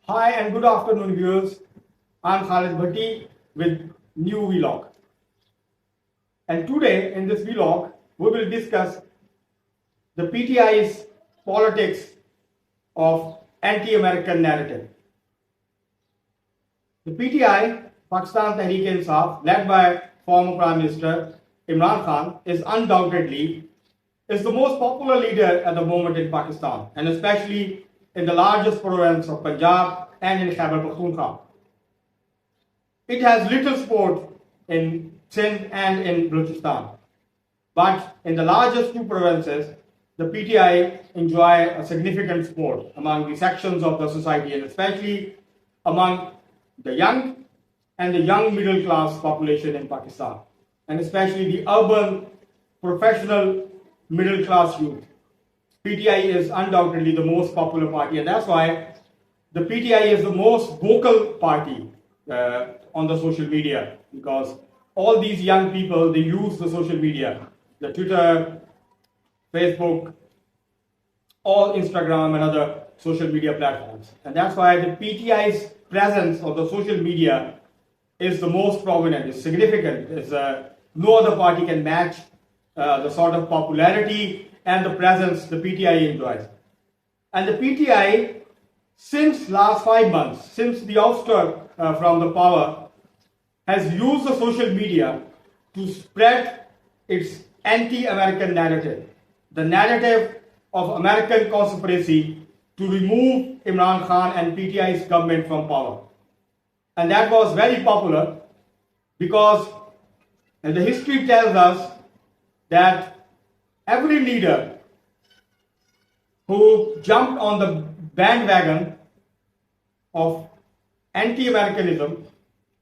Hi and good afternoon viewers. I'm Khalid Bhatti with new vlog. And today in this vlog we will discuss the PTI's politics of anti-American narrative. The PTI, Pakistan Tehreek-e-Insaf, led by former Prime Minister Imran Khan, is undoubtedly the most popular leader at the moment in Pakistan, and especially in the largest province of Punjab and in Khyber Pakhtunkhwa. It has little support in Sindh and in Balochistan. But in the largest two provinces, the PTI enjoy a significant support among the sections of the society, and especially among the young and the young middle class population in Pakistan, and especially the urban professional middle class youth. PTI is undoubtedly the most popular party, and that's why the PTI is the most vocal party on the social media, because all these young people, they use the social media, the Twitter, Facebook, all Instagram and other social media platforms. And that's why the PTI's presence on the social media is the most prominent, is significant, is no other party can match the sort of popularity and the presence the PTI enjoys. And the PTI, since last 5 months, since the ouster from the power, has used the social media to spread its anti-American narrative, the narrative of American conspiracy to remove Imran Khan and PTI's government from power. And that was very popular because the history tells us that every leader who jumped on the bandwagon of anti-Americanism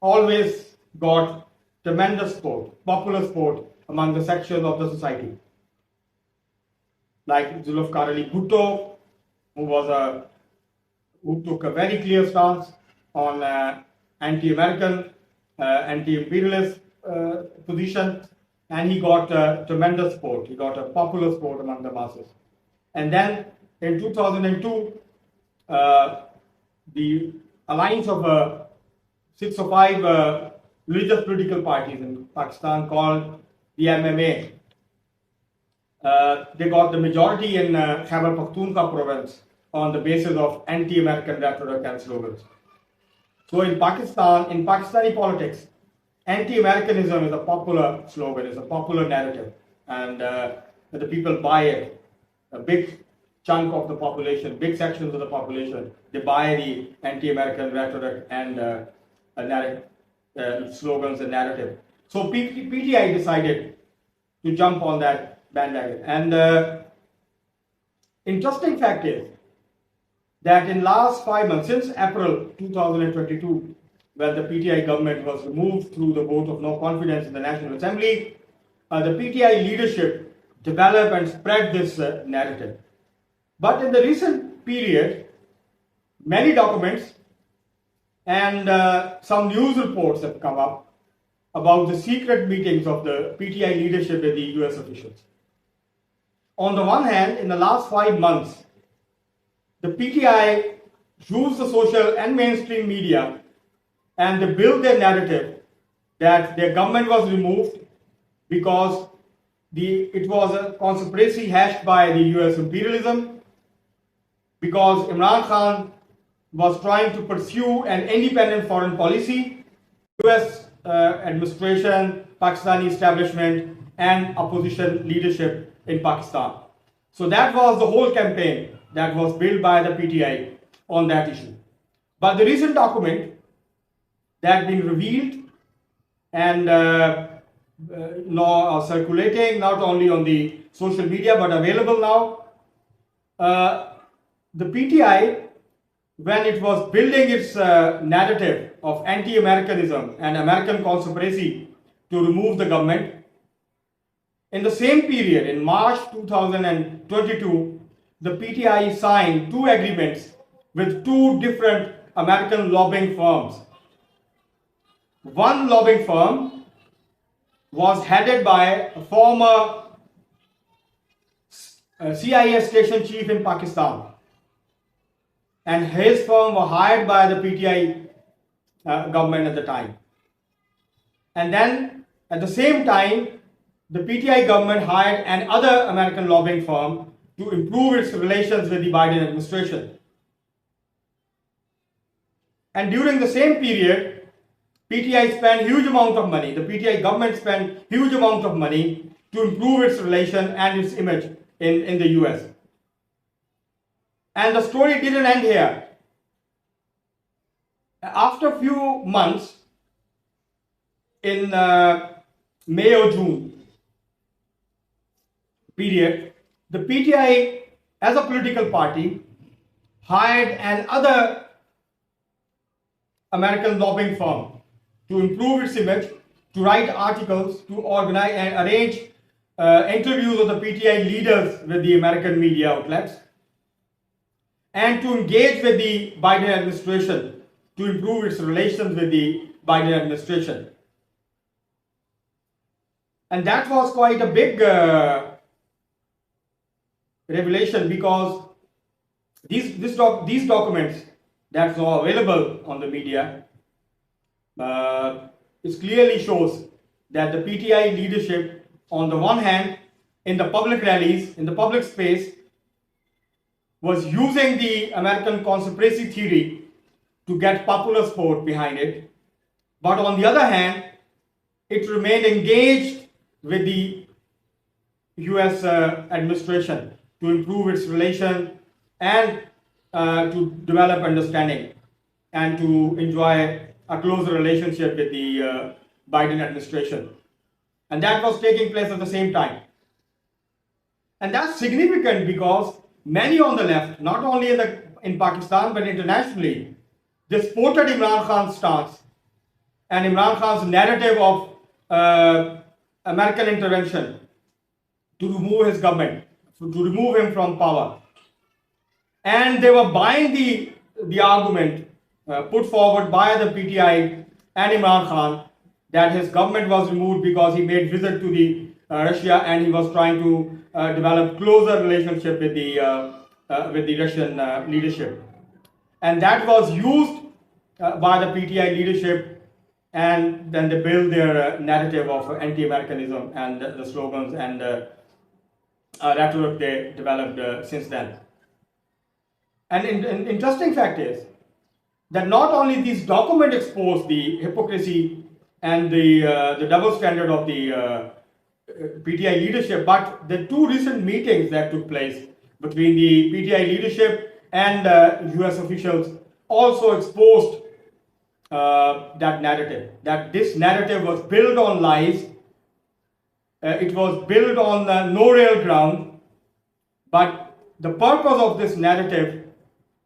always got tremendous support, popular support among the sections of the society. Like Zulfikar Ali Bhutto, who took a very clear stance on anti-American, anti-imperialist position, and he got tremendous support. He got a popular support among the masses. And then in 2002, the alliance of 6 or 5 religious political parties in Pakistan called the MMA, they got the majority in Khyber Pakhtunkhwa province on the basis of anti-American rhetoric and slogans. So in Pakistani politics, anti-Americanism is a popular slogan, is a popular narrative, and the people buy it. A big chunk of the population, big sections of the population, they buy the anti-American rhetoric and slogans and narrative. So PTI decided to jump on that bandwagon. And interesting fact is that in last 5 months, since April 2022, when the PTI government was removed through the vote of no confidence in the National Assembly, the PTI leadership developed and spread this narrative. But in the recent period, many documents and some news reports have come up about the secret meetings of the PTI leadership with the US officials. On the one hand, in the last 5 months, the PTI used the social and mainstream media and they built their narrative that their government was removed because it was a conspiracy hatched by the US imperialism, because Imran Khan was trying to pursue an independent foreign policy, US administration, Pakistani establishment, and opposition leadership in Pakistan. So that was the whole campaign that was built by the PTI on that issue. But the recent document that has been revealed and now circulating not only on the social media but available now, the PTI, when it was building its narrative of anti-Americanism and American conspiracy to remove the government, in the same period, in March 2022, the PTI signed 2 agreements with 2 different American lobbying firms. One lobbying firm was headed by a former CIA station chief in Pakistan, and his firm were hired by the PTI government at the time. And then at the same time, the PTI government hired another American lobbying firm to improve its relations with the Biden administration. And during the same period, PTI spent huge amount of money, the PTI government spent huge amount of money to improve its relation and its image in the US. And the story didn't end here. After a few months, in May or June period, the PTI as a political party hired another American lobbying firm to improve its image, to write articles, to organize and arrange interviews of the PTI leaders with the American media outlets, and to engage with the Biden administration to improve its relations with the Biden administration. And that was quite a big revelation, because these documents that's now available on the media, it clearly shows that the PTI leadership, on the one hand, in the public rallies, in the public space, was using the American conspiracy theory to get popular support behind it. But on the other hand, it remained engaged with the US administration to improve its relation and to develop understanding and to enjoy a closer relationship with the Biden administration. And that was taking place at the same time. And that's significant because many on the left, not only in Pakistan but internationally, they supported Imran Khan's stance and Imran Khan's narrative of American intervention to remove his government, to remove him from power. And they were buying the argument put forward by the PTI and Imran Khan that his government was removed because he made visit to the Russia and he was trying to develop closer relationship with the Russian leadership. And that was used by the PTI leadership, and then they built their narrative of anti-Americanism and the slogans and rhetoric they developed since then. And an interesting fact is that not only these documents expose the hypocrisy and the double standard of the PTI leadership, but the two recent meetings that took place between the PTI leadership and US officials also exposed that narrative, that this narrative was built on lies, it was built on no real ground, but the purpose of this narrative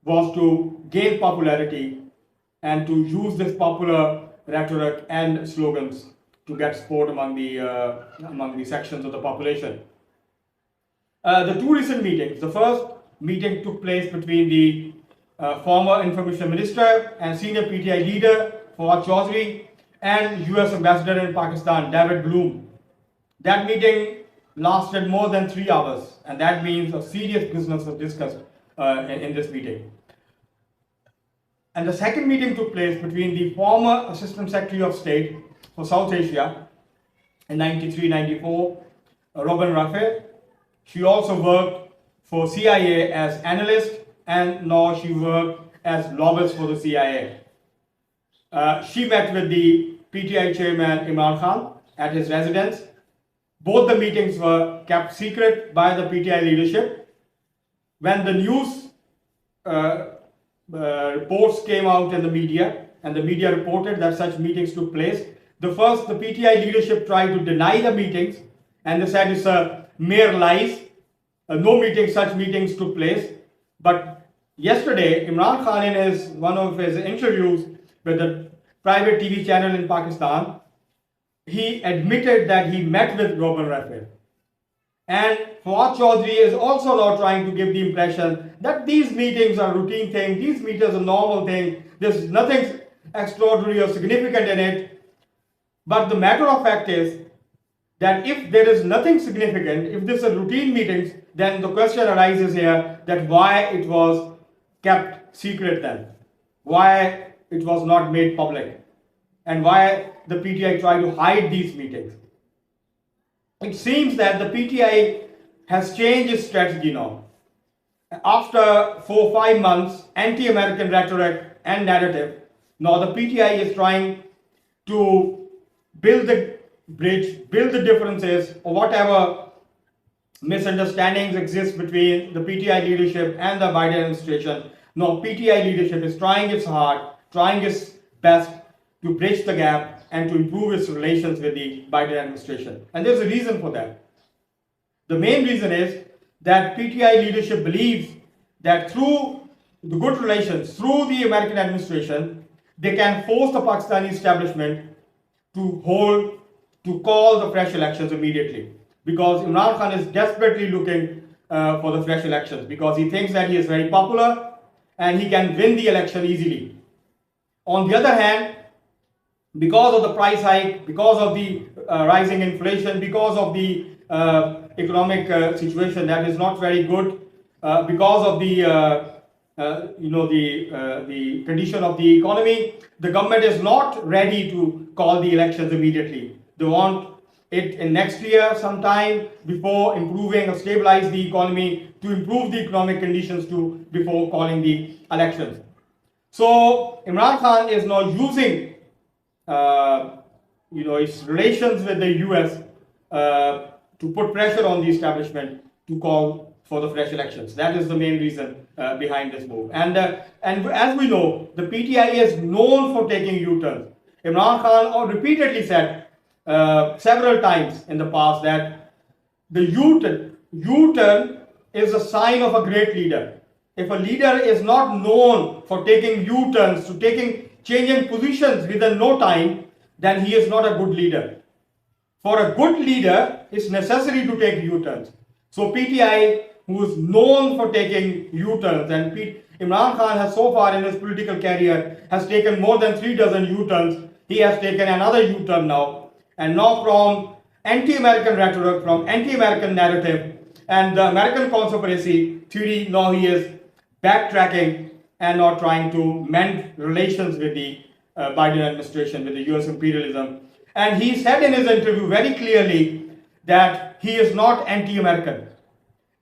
was to gain popularity and to use this popular rhetoric and slogans to get support among the sections of the population. The two recent meetings, the first meeting took place between the former Information Minister and senior PTI leader Fawad Chaudhry and US Ambassador in Pakistan, David Bloom. That meeting lasted more than 3 hours, and that means a serious business was discussed in this meeting. And the second meeting took place between the former Assistant Secretary of State for South Asia in 93-94, Robin Rafael. She also worked for CIA as analyst, and now she worked as lobbyist for the CIA. She met with the PTI chairman Imran Khan at his residence. Both the meetings were kept secret by the PTI leadership. When the news reports came out in the media, and the media reported that such meetings took place, the PTI leadership tried to deny the meetings, and they said it's a mere lies. No such meetings took place. But yesterday, Imran Khan, in one of his interviews with a private TV channel in Pakistan, he admitted that he met with Robin Rafael. And Fawad Chaudhry is also now trying to give the impression that these meetings are routine thing, these meetings are normal thing, there's nothing extraordinary or significant in it. But the matter of fact is that if there is nothing significant, if this are routine meetings, then the question arises here that why it was kept secret then? Why it was not made public? And why the PTI tried to hide these meetings? It seems that the PTI has changed its strategy now. After 4-5 months, anti-American rhetoric and narrative, now the PTI is trying to build the bridge, build the differences, or whatever misunderstandings exist between the PTI leadership and the Biden administration. Now PTI leadership is trying its hard, trying its best to bridge the gap and to improve its relations with the Biden administration. And there's a reason for that. The main reason is that PTI leadership believes that through the good relations, through the American administration, they can force the Pakistani establishment to call the fresh elections immediately. Because Imran Khan is desperately looking for the fresh elections because he thinks that he is very popular and he can win the election easily. On the other hand, because of the price hike, because of the rising inflation, because of the economic situation that is not very good, because of the the condition of the economy, the government is not ready to call the elections immediately. They want it in next year sometime before improving or stabilize the economy, to improve the economic conditions before calling the elections. So Imran Khan is now using its relations with the US to put pressure on the establishment to call for the fresh elections. That is the main reason behind this move. And as we know, the PTI is known for taking U-turns. Imran Khan repeatedly said several times in the past that the U-turn is a sign of a great leader. If a leader is not known for taking U-turns, changing positions within no time, then he is not a good leader. For a good leader, it's necessary to take U-turns. So PTI, who is known for taking U-turns, and Imran Khan has so far in his political career has taken more than 3 dozen U-turns. He has taken another U-turn now. And now from anti-American rhetoric, from anti-American narrative, and the American conspiracy theory, now he is backtracking and not trying to mend relations with the Biden administration, with the US imperialism. And he said in his interview very clearly that he is not anti-American.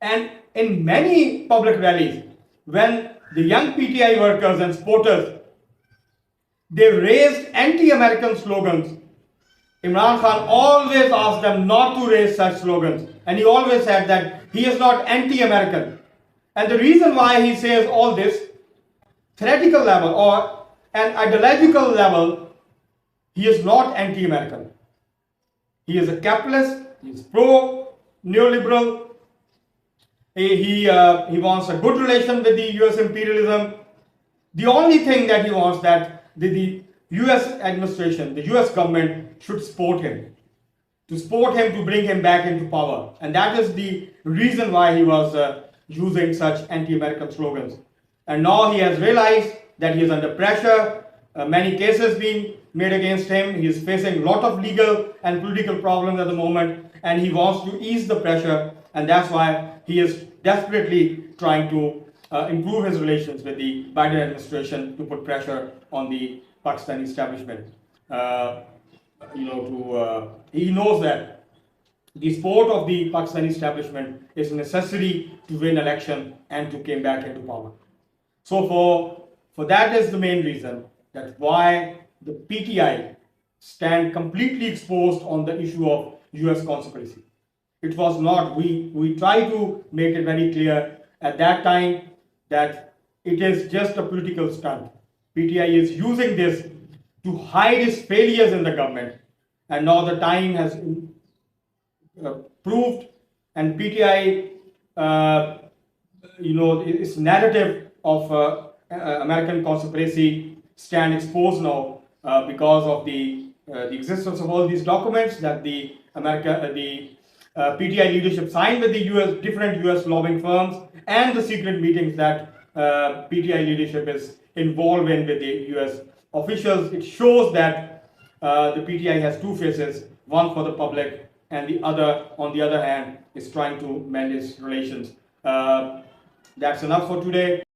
And in many public rallies, when the young PTI workers and supporters, they raised anti-American slogans, Imran Khan always asked them not to raise such slogans. And he always said that he is not anti-American. And the reason why he says all this, theoretical level or an ideological level, he is not anti-American. He is a capitalist, he is pro-neoliberal, he wants a good relation with the US imperialism. The only thing that he wants that the US administration, the US government should support him. To bring him back into power. And that is the reason why he was using such anti-American slogans. And now he has realized that he is under pressure. Many cases being made against him. He is facing a lot of legal and political problems at the moment. And he wants to ease the pressure. And that's why he is desperately trying to improve his relations with the Biden administration to put pressure on the Pakistani establishment. He knows that the support of the Pakistani establishment is necessary to win election and to come back into power. So for that is the main reason that why the PTI stand completely exposed on the issue of US conspiracy. It was not, we try to make it very clear at that time that it is just a political stunt. PTI is using this to hide its failures in the government. And now the time has proved, and PTI, its narrative of American conspiracy stand exposed now because of the existence of all these documents that the PTI leadership signed with the different US lobbying firms, and the secret meetings that PTI leadership is involved in with the US officials. It shows that the PTI has two faces, one for the public and the other, on the other hand, is trying to mend its relations. That's enough for today.